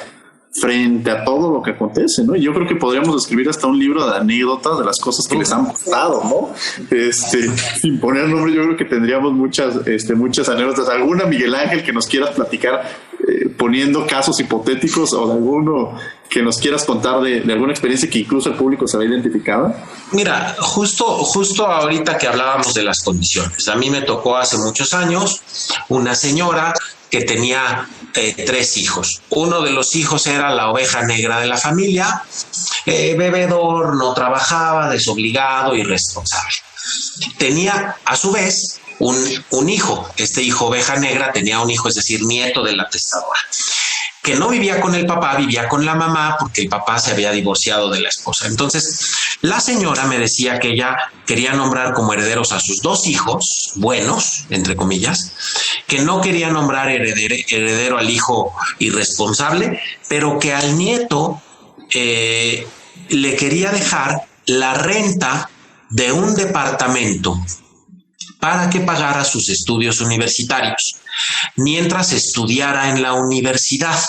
frente a todo lo que acontece, ¿no? Y yo creo que podríamos escribir hasta un libro de anécdotas de las cosas que les han pasado, ¿no? Sin poner nombre, yo creo que tendríamos muchas anécdotas. ¿Alguna, Miguel Ángel, que nos quieras platicar poniendo casos hipotéticos o de alguno que nos quieras contar de alguna experiencia que incluso el público se ha identificado? Mira, justo ahorita que hablábamos de las condiciones, a mí me tocó hace muchos años una señora que tenía 3 hijos. Uno de los hijos era la oveja negra de la familia, bebedor, no trabajaba, desobligado, irresponsable. Tenía a su vez un hijo. Este hijo oveja negra tenía un hijo, es decir, nieto de la testadora, que no vivía con el papá, vivía con la mamá porque el papá se había divorciado de la esposa. Entonces, la señora me decía que ella quería nombrar como herederos a sus 2 hijos, buenos, entre comillas, que no quería nombrar heredero al hijo irresponsable, pero que al nieto le quería dejar la renta de un departamento para que pagara sus estudios universitarios mientras estudiara en la universidad.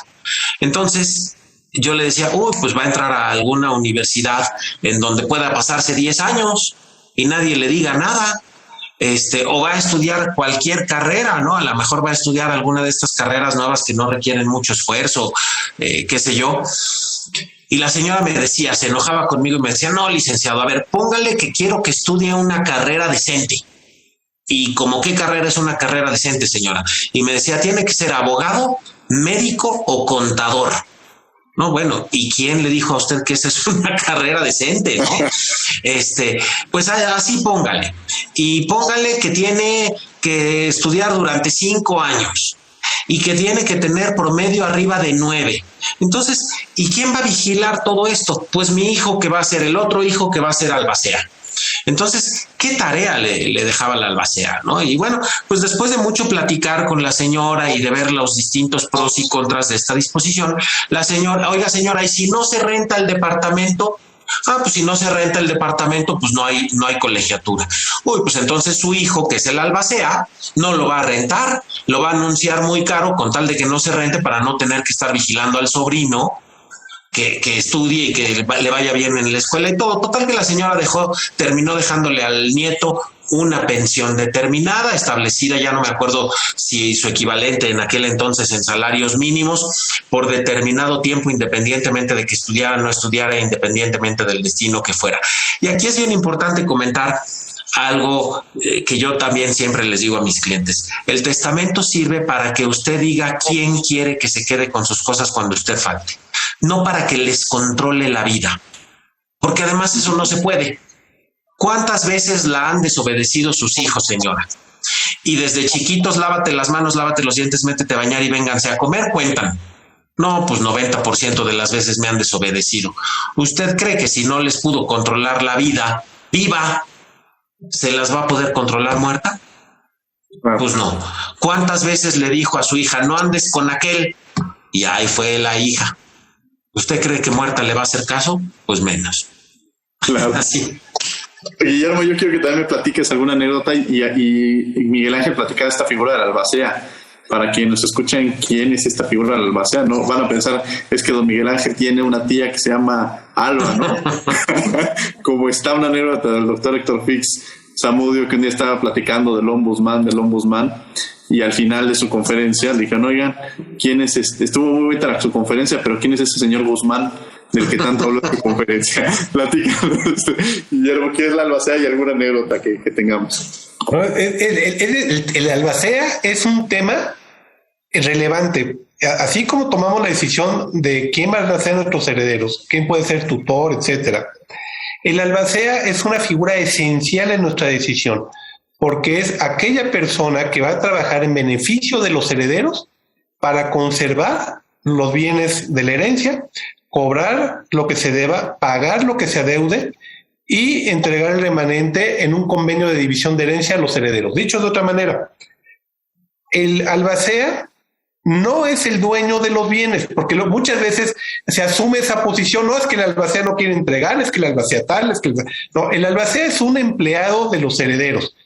Entonces yo le decía, pues va a entrar a alguna universidad en donde pueda pasarse 10 años y nadie le diga nada, o va a estudiar cualquier carrera, ¿no? A lo mejor va a estudiar alguna de estas carreras nuevas que no requieren mucho esfuerzo, qué sé yo. Y la señora me decía, se enojaba conmigo y me decía, no, licenciado, a ver, póngale que quiero que estudie una carrera decente. ¿Y como qué carrera es una carrera decente, señora? Y me decía, tiene que ser abogado, médico o contador. No, bueno, ¿y quién le dijo a usted que esa es una carrera decente, no? Pues así póngale. Y póngale que tiene que estudiar durante 5 años y que tiene que tener promedio arriba de 9. Entonces, ¿y quién va a vigilar todo esto? Pues mi hijo, que va a ser el otro hijo, que va a ser albacea. Entonces, ¿qué tarea le dejaba la albacea, no? Y bueno, pues después de mucho platicar con la señora y de ver los distintos pros y contras de esta disposición, la señora, oiga señora, ¿y si no se renta el departamento? Pues si no se renta el departamento, pues no hay colegiatura. Pues entonces su hijo, que es el albacea, no lo va a rentar, lo va a anunciar muy caro con tal de que no se rente para no tener que estar vigilando al sobrino que estudie y que le vaya bien en la escuela y todo. Total que la señora terminó dejándole al nieto una pensión determinada, establecida, ya no me acuerdo si su equivalente en aquel entonces en salarios mínimos, por determinado tiempo, independientemente de que estudiara o no estudiara, independientemente del destino que fuera. Y aquí es bien importante comentar algo que yo también siempre les digo a mis clientes. El testamento sirve para que usted diga quién quiere que se quede con sus cosas cuando usted falte, no para que les controle la vida, porque además eso no se puede. ¿Cuántas veces la han desobedecido sus hijos, señora? Y desde chiquitos, lávate las manos, lávate los dientes, métete a bañar y vénganse a comer, cuentan. No, pues 90% de las veces me han desobedecido. ¿Usted cree que si no les pudo controlar la vida viva, se las va a poder controlar muerta? Pues no. ¿Cuántas veces le dijo a su hija, no andes con aquel? Y ahí fue la hija. ¿Usted cree que muerta le va a hacer caso? Pues menos. Claro. Así. Guillermo, yo quiero que también me platiques alguna anécdota y Miguel Ángel platicar esta figura de la albacea. Para quienes nos escuchen, ¿quién es esta figura de la albacea? No van a pensar, es que don Miguel Ángel tiene una tía que se llama Alba, ¿no? Como está una anécdota del doctor Héctor Fix Zamudio, que un día estaba platicando del ombudsman, y al final de su conferencia le dijeron, oigan, ¿quién es este? Estuvo muy buena su conferencia, pero ¿quién es ese señor Guzmán del que tanto habló en su conferencia? Platícanos, Guillermo, ¿qué es la albacea y alguna anécdota que tengamos? El albacea es un tema relevante. Así como tomamos la decisión de quién van a ser nuestros herederos, quién puede ser tutor, etcétera. El albacea es una figura esencial en nuestra decisión, porque es aquella persona que va a trabajar en beneficio de los herederos para conservar los bienes de la herencia, cobrar lo que se deba, pagar lo que se adeude y entregar el remanente en un convenio de división de herencia a los herederos. Dicho de otra manera, el albacea no es el dueño de los bienes, porque muchas veces se asume esa posición, no es que el albacea no quiere entregar, es que el albacea tal, es que no, el albacea es un empleado de los herederos.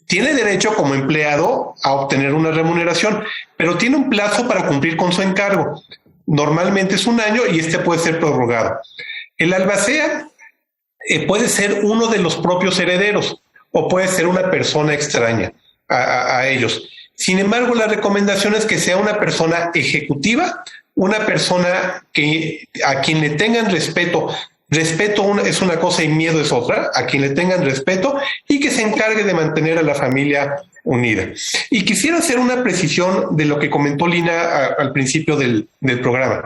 Tiene derecho como empleado a obtener una remuneración, pero tiene un plazo para cumplir con su encargo. Normalmente es 1 año y puede ser prorrogado. El albacea puede ser uno de los propios herederos o puede ser una persona extraña a ellos. Sin embargo, la recomendación es que sea una persona ejecutiva, una persona a quien le tengan respeto. Respeto es una cosa y miedo es otra, a quien le tengan respeto y que se encargue de mantener a la familia unida. Y quisiera hacer una precisión de lo que comentó Lina al principio del programa.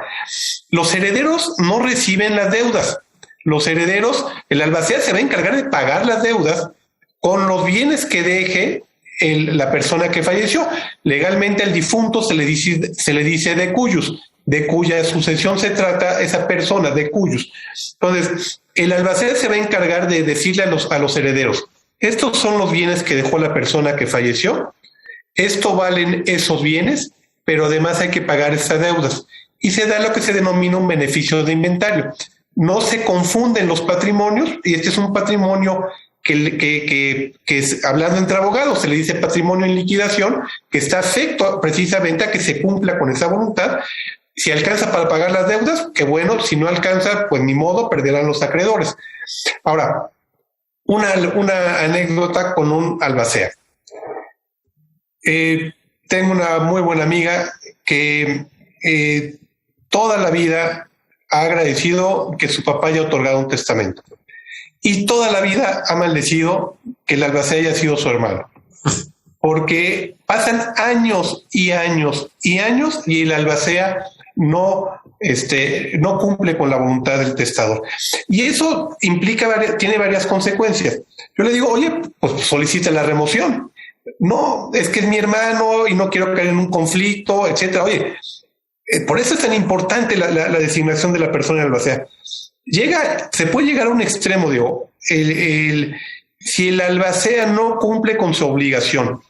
Los herederos no reciben las deudas. Los herederos, el albacea se va a encargar de pagar las deudas con los bienes que deje la persona que falleció. Legalmente al difunto se le dice de cuyos, de cuya sucesión se trata esa persona, de cuyos. Entonces, el albacea se va a encargar de decirle a los herederos, estos son los bienes que dejó la persona que falleció, esto valen esos bienes, pero además hay que pagar esas deudas. Y se da lo que se denomina un beneficio de inventario. No se confunden los patrimonios, y este es un patrimonio que es, hablando entre abogados, se le dice patrimonio en liquidación, que está afecto precisamente a que se cumpla con esa voluntad. Si alcanza para pagar las deudas, qué bueno; si no alcanza, pues ni modo, perderán los acreedores. Ahora, una anécdota con un albacea. Tengo una muy buena amiga que toda la vida ha agradecido que su papá haya otorgado un testamento. Y toda la vida ha maldecido que el albacea haya sido su hermano. Porque pasan años y años y años y el albacea no cumple con la voluntad del testador. Y eso tiene varias consecuencias. Yo le digo, oye, pues solicita la remoción. No, es que es mi hermano y no quiero caer en un conflicto, etcétera. Oye, por eso es tan importante la designación de la persona albacea. Se puede llegar a un extremo, digo, si el albacea no cumple con su obligación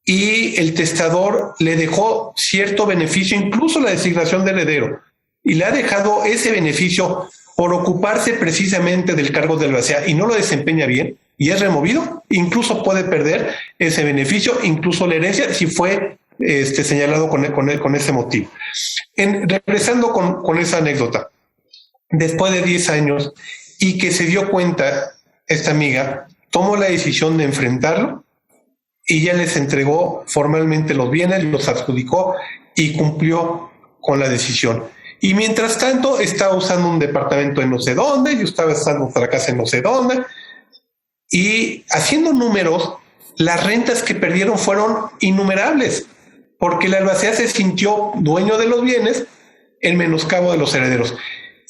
y el testador le dejó cierto beneficio, incluso la designación de heredero, y le ha dejado ese beneficio por ocuparse precisamente del cargo de albacea y no lo desempeña bien y es removido, incluso puede perder ese beneficio, incluso la herencia, si fue señalado con ese motivo. Regresando con esa anécdota, después de 10 años y que se dio cuenta esta amiga, tomó la decisión de enfrentarlo y ya les entregó formalmente los bienes, los adjudicó y cumplió con la decisión. Y mientras tanto estaba usando un departamento en no sé dónde, yo estaba usando otra casa en no sé dónde, y haciendo números, las rentas que perdieron fueron innumerables, porque el albacea se sintió dueño de los bienes en menoscabo de los herederos.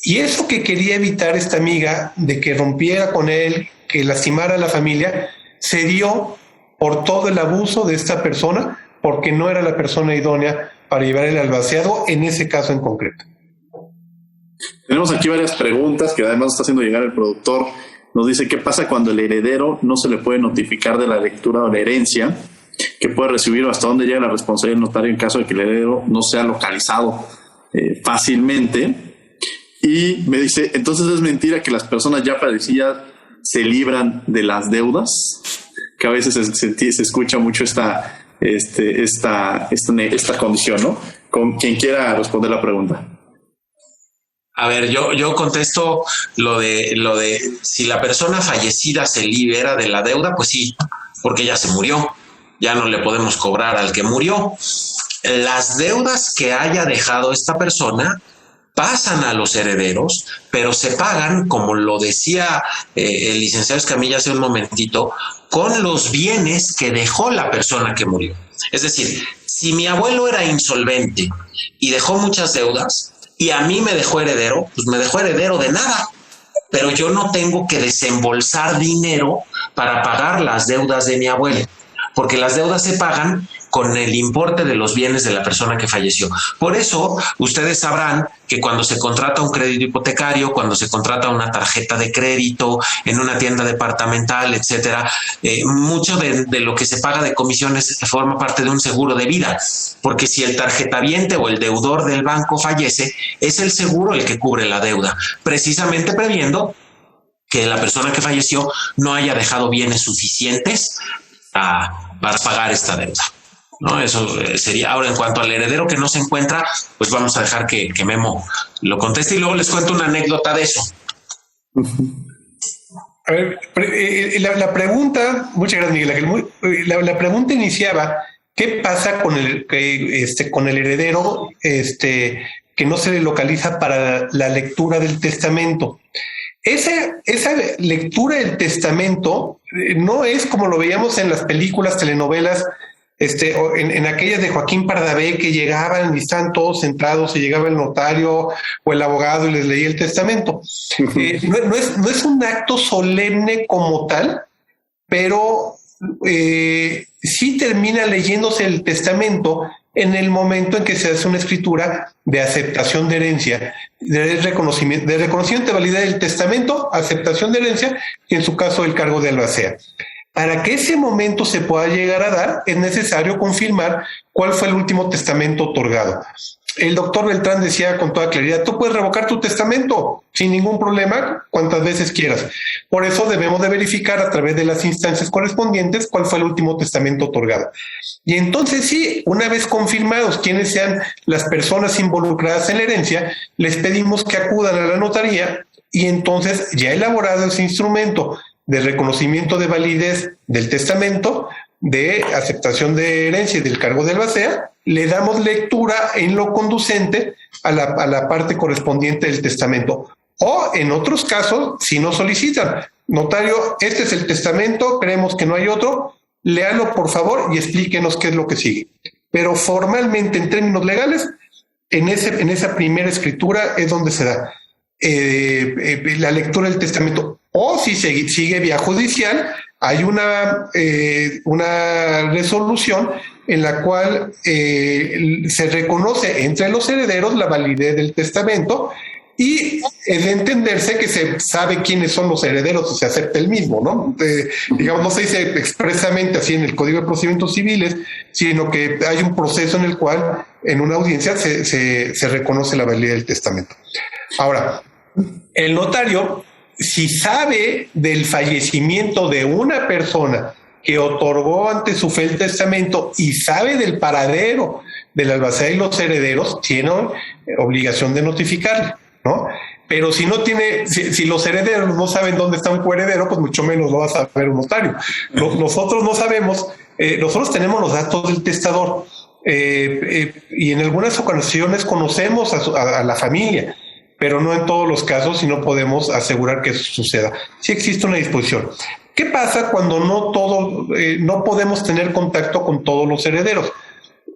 Y eso que quería evitar esta amiga, de que rompiera con él, que lastimara a la familia, se dio por todo el abuso de esta persona, porque no era la persona idónea para llevar el albaceado en ese caso en concreto. Tenemos aquí varias preguntas que además está haciendo llegar el productor. Nos dice, ¿qué pasa cuando el heredero no se le puede notificar de la lectura o la herencia que puede recibir, o hasta dónde llega la responsabilidad del notario en caso de que el heredero no sea localizado fácilmente? Y me dice, entonces es mentira que las personas ya fallecidas se libran de las deudas, que a veces se escucha mucho esta condición, ¿no? Con quien quiera responder la pregunta. A ver, yo contesto lo de si la persona fallecida se libera de la deuda, pues sí, porque ya se murió, ya no le podemos cobrar al que murió. Las deudas que haya dejado esta persona pasan a los herederos, pero se pagan, como lo decía el licenciado Escamilla hace un momentito, con los bienes que dejó la persona que murió. Es decir, si mi abuelo era insolvente y dejó muchas deudas y a mí me dejó heredero, pues me dejó heredero de nada, pero yo no tengo que desembolsar dinero para pagar las deudas de mi abuelo, porque las deudas se pagan con el importe de los bienes de la persona que falleció. Por eso, ustedes sabrán que cuando se contrata un crédito hipotecario, cuando se contrata una tarjeta de crédito en una tienda departamental, etcétera, mucho de lo que se paga de comisiones forma parte de un seguro de vida, porque si el tarjetaviente o el deudor del banco fallece, es el seguro el que cubre la deuda, precisamente previendo que la persona que falleció no haya dejado bienes suficientes para pagar esta deuda. ¿No? Eso sería. Ahora, en cuanto al heredero que no se encuentra, pues vamos a dejar que Memo lo conteste y luego les cuento una anécdota de eso. A ver, la pregunta, muchas gracias, Miguel Ángel. La pregunta iniciaba, ¿qué pasa con el heredero que no se le localiza para la lectura del testamento? Esa lectura del testamento no es como lo veíamos en las películas, telenovelas, en aquellas de Joaquín Pardavé, que llegaban y estaban todos sentados y llegaba el notario o el abogado y les leía el testamento. No es un acto solemne como tal, pero sí termina leyéndose el testamento en el momento en que se hace una escritura de aceptación de herencia, de reconocimiento de validez del testamento, aceptación de herencia y en su caso el cargo de albacea. Para que ese momento se pueda llegar a dar, es necesario confirmar cuál fue el último testamento otorgado. El doctor Beltrán decía con toda claridad, tú puedes revocar tu testamento sin ningún problema, cuantas veces quieras. Por eso debemos de verificar a través de las instancias correspondientes cuál fue el último testamento otorgado. Y entonces sí, una vez confirmados quiénes sean las personas involucradas en la herencia, les pedimos que acudan a la notaría y entonces ya elaborado ese instrumento de reconocimiento de validez del testamento, de aceptación de herencia y del cargo de albacea, le damos lectura en lo conducente a la parte correspondiente del testamento. O en otros casos, si no solicitan, notario, este es el testamento, creemos que no hay otro, léalo por favor y explíquenos qué es lo que sigue. Pero formalmente, en términos legales, en esa primera escritura es donde se da la lectura del testamento. O si sigue vía judicial, hay una resolución en la cual se reconoce entre los herederos la validez del testamento y es de entenderse que se sabe quiénes son los herederos y se acepta el mismo, ¿no? Digamos, no se dice expresamente así en el Código de Procedimientos Civiles, sino que hay un proceso en el cual en una audiencia se reconoce la validez del testamento. Ahora, el notario, si sabe del fallecimiento de una persona que otorgó ante su fe el testamento y sabe del paradero del albacea y los herederos, tiene obligación de notificarle, ¿no? Pero si no tiene, si los herederos no saben dónde está un coheredero, pues mucho menos lo va a saber un notario. Nosotros no sabemos, nosotros tenemos los datos del testador y en algunas ocasiones conocemos a la familia, pero no en todos los casos y no podemos asegurar que eso suceda. Sí existe una disposición. ¿Qué pasa cuando no podemos tener contacto con todos los herederos?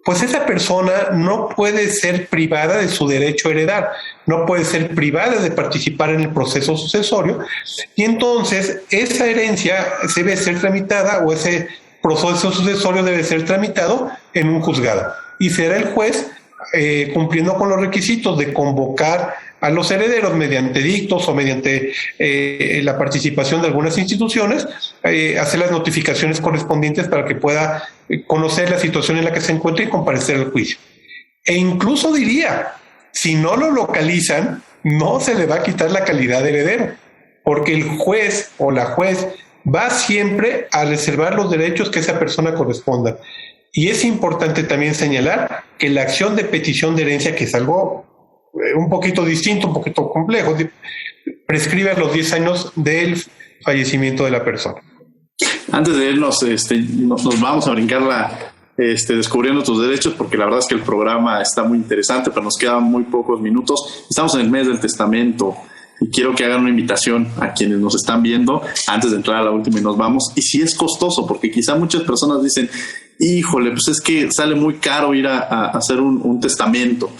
Pues esa persona no puede ser privada de su derecho a heredar, no puede ser privada de participar en el proceso sucesorio, y entonces esa herencia debe ser tramitada o ese proceso sucesorio debe ser tramitado en un juzgado. Y será el juez, cumpliendo con los requisitos de convocar a los herederos mediante dictos o mediante la participación de algunas instituciones, hacer las notificaciones correspondientes para que pueda conocer la situación en la que se encuentra y comparecer al juicio. E incluso diría, si no lo localizan, no se le va a quitar la calidad de heredero, porque el juez o la juez va siempre a reservar los derechos que esa persona corresponda. Y es importante también señalar que la acción de petición de herencia, que es algo un poquito distinto, un poquito complejo, prescribe a los 10 años del fallecimiento de la persona. Antes de irnos, nos vamos a brincar descubriendo tus derechos, porque la verdad es que el programa está muy interesante, pero nos quedan muy pocos minutos. Estamos en el mes del testamento y quiero que hagan una invitación a quienes nos están viendo antes de entrar a la última y nos vamos. Y si es costoso, porque quizá muchas personas dicen, híjole, pues es que sale muy caro ir a hacer un testamento.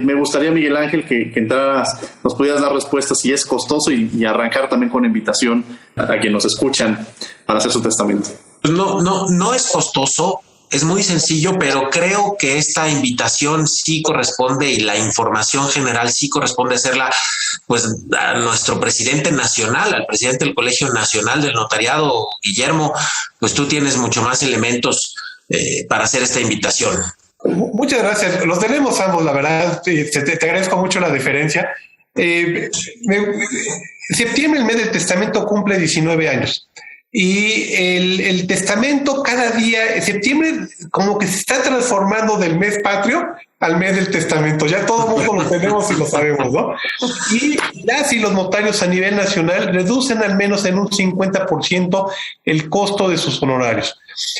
Me gustaría, Miguel Ángel, que entraras, nos pudieras dar respuestas si es costoso y arrancar también con invitación a quienes nos escuchan para hacer su testamento. No es costoso, es muy sencillo, pero creo que esta invitación sí corresponde y la información general sí corresponde hacerla pues a nuestro presidente nacional, al presidente del Colegio Nacional del Notariado, Guillermo. Pues tú tienes mucho más elementos para hacer esta invitación. Muchas gracias. Los tenemos ambos, la verdad. Te agradezco mucho la deferencia. Septiembre, el mes del testamento, cumple 19 años. Y el testamento cada día, septiembre como que se está transformando del mes patrio al mes del testamento. Ya todo el mundo lo tenemos y lo sabemos, ¿no? Y ya si los notarios a nivel nacional reducen al menos en un 50% el costo de sus honorarios.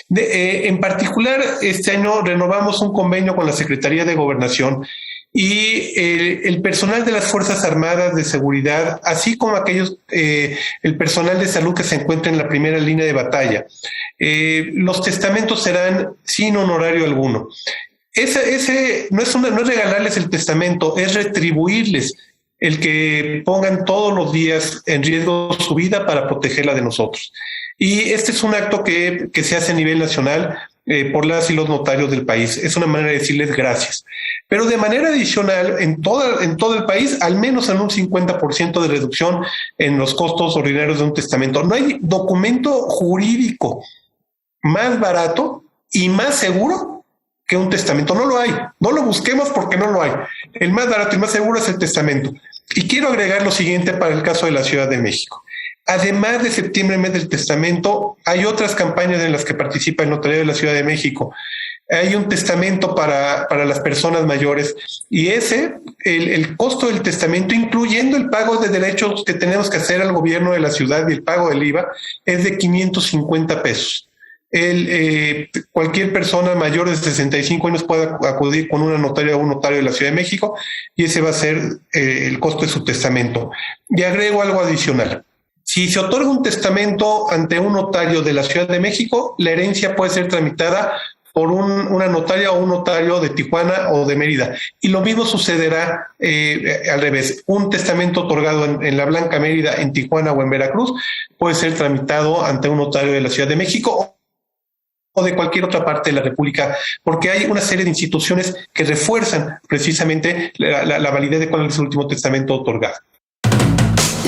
En particular, este año renovamos un convenio con la Secretaría de Gobernación y el personal de las Fuerzas Armadas de Seguridad, así como el personal de salud que se encuentra en la primera línea de batalla. Los testamentos serán sin honorario alguno. No es regalarles el testamento, es retribuirles el que pongan todos los días en riesgo su vida para protegerla de nosotros. Y este es un acto que se hace a nivel nacional por las y los notarios del país. Es una manera de decirles gracias. Pero de manera adicional, en todo el país, al menos en un 50% de reducción en los costos ordinarios de un testamento. No hay documento jurídico más barato y más seguro que un testamento. No lo hay. No lo busquemos porque no lo hay. El más barato y más seguro es el testamento. Y quiero agregar lo siguiente para el caso de la Ciudad de México. Además de septiembre, mes del testamento, hay otras campañas en las que participa el Notario de la Ciudad de México. Hay un testamento para las personas mayores y el costo del testamento, incluyendo el pago de derechos que tenemos que hacer al gobierno de la ciudad y el pago del IVA, es de 550 pesos. cualquier persona mayor de 65 años puede acudir con una notaria o un notario de la Ciudad de México, y ese va a ser el costo de su testamento. Y agrego algo adicional. Si se otorga un testamento ante un notario de la Ciudad de México, la herencia puede ser tramitada por una notaria o un notario de Tijuana o de Mérida. Y lo mismo sucederá al revés. Un testamento otorgado en la Blanca Mérida, en Tijuana o en Veracruz, puede ser tramitado ante un notario de la Ciudad de México o de cualquier otra parte de la República, porque hay una serie de instituciones que refuerzan precisamente la validez de cuál es el último testamento otorgado.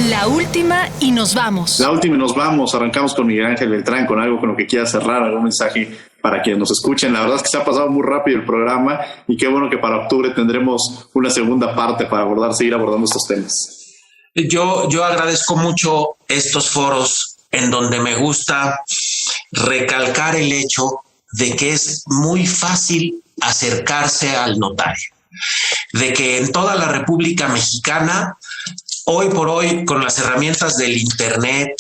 La última y nos vamos. La última y nos vamos. Arrancamos con Miguel Ángel Beltrán, con algo con lo que quiera cerrar, algún mensaje para quienes nos escuchen. La verdad es que se ha pasado muy rápido el programa y qué bueno que para octubre tendremos una segunda parte para seguir abordando estos temas. Yo agradezco mucho estos foros en donde me gusta recalcar el hecho de que es muy fácil acercarse al notario, de que en toda la República Mexicana, hoy por hoy, con las herramientas del internet,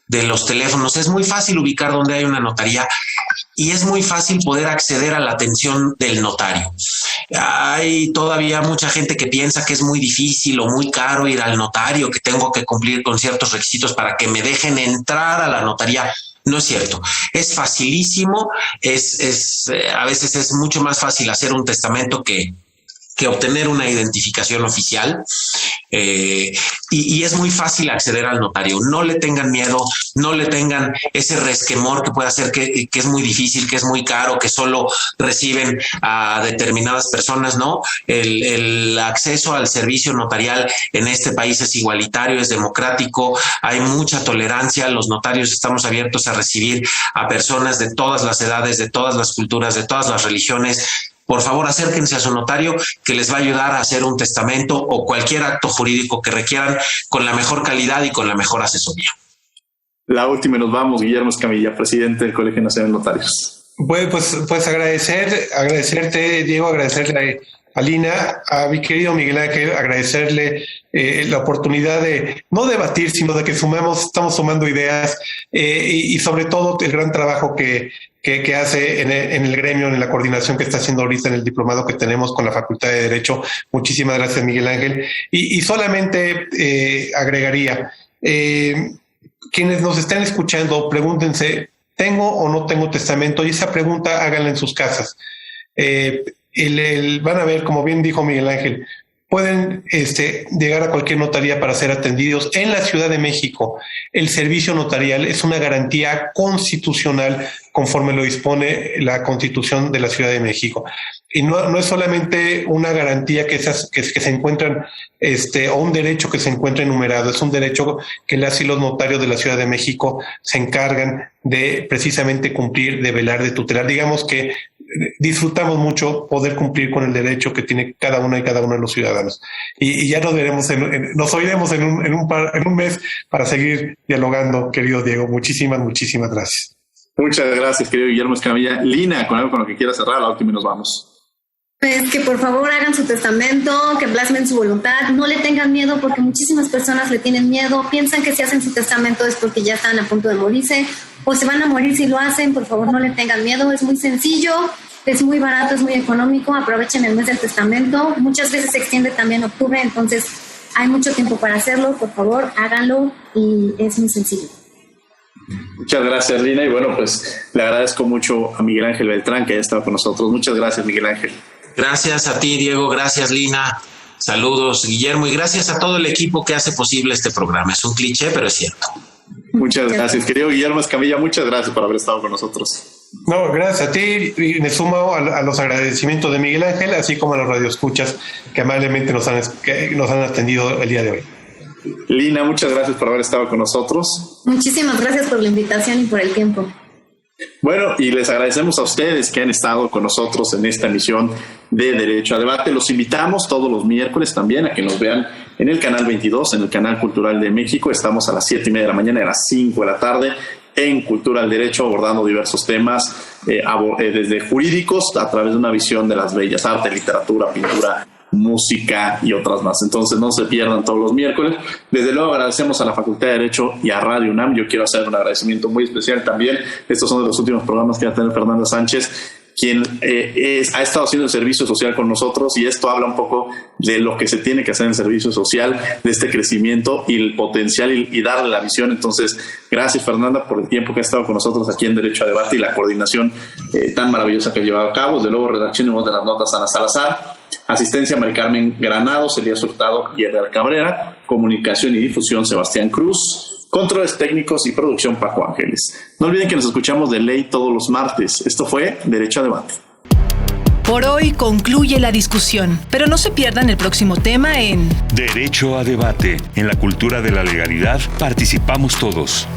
de los teléfonos, es muy fácil ubicar donde hay una notaría y es muy fácil poder acceder a la atención del notario. Hay todavía mucha gente que piensa que es muy difícil o muy caro ir al notario, que tengo que cumplir con ciertos requisitos para que me dejen entrar a la notaría. No es cierto, es facilísimo, a veces es mucho más fácil hacer un testamento que obtener una identificación oficial, y es muy fácil acceder al notario. No le tengan miedo, no le tengan ese resquemor que puede hacer que es muy difícil, que es muy caro, que solo reciben a determinadas personas. No, el acceso al servicio notarial en este país es igualitario, es democrático, hay mucha tolerancia. Los notarios estamos abiertos a recibir a personas de todas las edades, de todas las culturas, de todas las religiones. Por favor, acérquense a su notario, que les va a ayudar a hacer un testamento o cualquier acto jurídico que requieran con la mejor calidad y con la mejor asesoría. La última y nos vamos. Guillermo Escamilla, presidente del Colegio Nacional de Notarios. Pues agradecerte, Diego, agradecerle a Lina, a mi querido Miguel Ángel, agradecerle la oportunidad de no debatir, sino de que estamos sumando ideas, y sobre todo el gran trabajo que hace en el gremio, en la coordinación que está haciendo ahorita en el diplomado que tenemos con la Facultad de Derecho. Muchísimas gracias, Miguel Ángel. Y solamente agregaría, quienes nos estén escuchando, pregúntense, ¿tengo o no tengo testamento? Y esa pregunta háganla en sus casas. Van a ver, como bien dijo Miguel Ángel, pueden llegar a cualquier notaría para ser atendidos. En la Ciudad de México, el servicio notarial es una garantía constitucional conforme lo dispone la Constitución de la Ciudad de México. Y no es solamente una garantía que se encuentran, o un derecho que se encuentra enumerado, es un derecho que las y los notarios de la Ciudad de México se encargan de precisamente cumplir, de velar, de tutelar. Digamos que disfrutamos mucho poder cumplir con el derecho que tiene cada una y cada uno de los ciudadanos. Y ya nos veremos, nos oiremos en un mes para seguir dialogando, querido Diego. Muchísimas gracias. Muchas gracias, querido Guillermo Escamilla. Lina, con algo con lo que quiera cerrar, la última y nos vamos. Pues que por favor hagan su testamento, que plasmen su voluntad, no le tengan miedo, porque muchísimas personas le tienen miedo, piensan que si hacen su testamento es porque ya están a punto de morirse o se van a morir si lo hacen. Por favor, no le tengan miedo, es muy sencillo, es muy barato, es muy económico. Aprovechen el mes del testamento, muchas veces se extiende también octubre, entonces hay mucho tiempo para hacerlo. Por favor, háganlo y es muy sencillo. Muchas gracias, Lina, y bueno, pues le agradezco mucho a Miguel Ángel Beltrán que haya estado con nosotros. Muchas gracias, Miguel Ángel. Gracias a ti, Diego, gracias, Lina, saludos, Guillermo, y gracias a todo el equipo que hace posible este programa. Es un cliché, pero es cierto. Muchas gracias, querido Guillermo Escamilla, muchas gracias por haber estado con nosotros. No, gracias a ti, y me sumo a los agradecimientos de Miguel Ángel, así como a los radioescuchas que amablemente nos han atendido el día de hoy. Lina, muchas gracias por haber estado con nosotros. Muchísimas gracias por la invitación y por el tiempo. Bueno, y les agradecemos a ustedes que han estado con nosotros en esta emisión de Derecho a Debate. Los invitamos todos los miércoles también a que nos vean en el canal 22, en el canal Cultural de México. Estamos a las 7:30 de la mañana y a las 5 de la tarde en Cultura del Derecho, abordando diversos temas, desde jurídicos a través de una visión de las bellas artes, literatura, pintura música y otras más. Entonces no se pierdan todos los miércoles. Desde luego agradecemos a la Facultad de Derecho y a Radio UNAM. Yo quiero hacer un agradecimiento muy especial también. Estos son de los últimos programas que va a tener Fernanda Sánchez, quien ha estado haciendo el servicio social con nosotros, y esto habla un poco de lo que se tiene que hacer en el servicio social, de este crecimiento y el potencial y darle la visión. Entonces, gracias Fernanda por el tiempo que ha estado con nosotros aquí en Derecho a Debate y la coordinación tan maravillosa que ha llevado a cabo. De luego, redacción y voz de las notas, Ana Salazar. Asistencia, Mari Carmen Granados, Elías Hurtado y Edgar Cabrera. Comunicación y difusión, Sebastián Cruz. Controles técnicos y producción, Paco Ángeles. No olviden que nos escuchamos de ley todos los martes. Esto fue Derecho a Debate. Por hoy concluye la discusión, pero no se pierdan el próximo tema en Derecho a Debate. En la cultura de la legalidad participamos todos.